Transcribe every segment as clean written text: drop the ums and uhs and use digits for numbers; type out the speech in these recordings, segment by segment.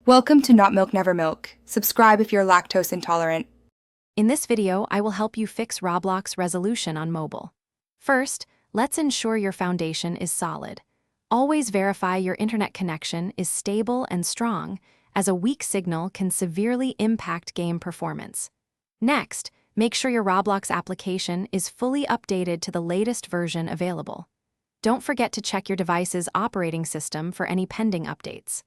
Welcome to Not Milk Never Milk. Subscribe if you're lactose intolerant. In this video, I will help you fix Roblox resolution on mobile. First, let's ensure your foundation is solid. Always verify your internet connection is stable and strong, as a weak signal can severely impact game performance. Next, make sure your Roblox application is fully updated to the latest version available. Don't forget to check your device's operating system for any pending updates.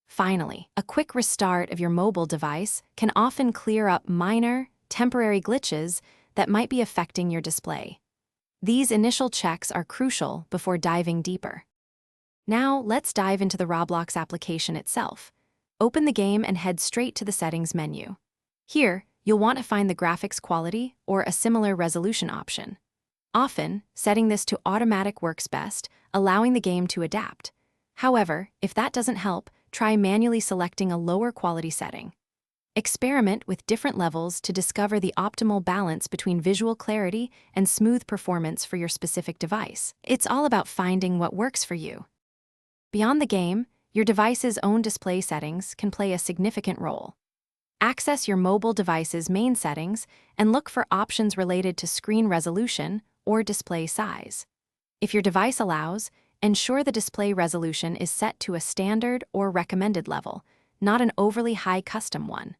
Finally, a quick restart of your mobile device can often clear up minor, temporary glitches that might be affecting your display. These initial checks are crucial before diving deeper. Now, let's dive into the Roblox application itself. Open the game and head straight to the Settings menu. Here, you'll want to find the graphics quality or a similar resolution option. Often, setting this to automatic works best, allowing the game to adapt. However, if that doesn't help, try manually selecting a lower quality setting. Experiment with different levels to discover the optimal balance between visual clarity and smooth performance for your specific device. It's all about finding what works for you. Beyond the game, your device's own display settings can play a significant role. Access your mobile device's main settings and look for options related to screen resolution or display size. If your device allows, ensure the display resolution is set to a standard or recommended level, not an overly high custom one.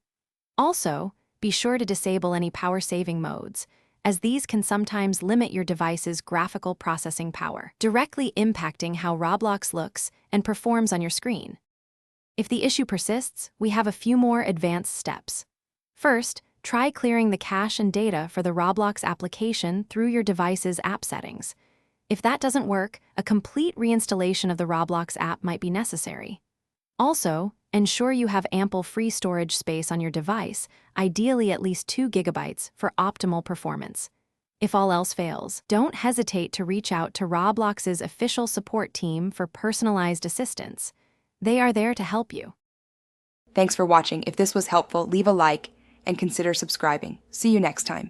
Also, be sure to disable any power-saving modes, as these can sometimes limit your device's graphical processing power, directly impacting how Roblox looks and performs on your screen. If the issue persists, we have a few more advanced steps. First, try clearing the cache and data for the Roblox application through your device's app settings. If that doesn't work, a complete reinstallation of the Roblox app might be necessary. Also, ensure you have ample free storage space on your device, ideally at least 2 GB for optimal performance. If all else fails, don't hesitate to reach out to Roblox's official support team for personalized assistance. They are there to help you. Thanks for watching. If this was helpful, leave a like and consider subscribing. See you next time.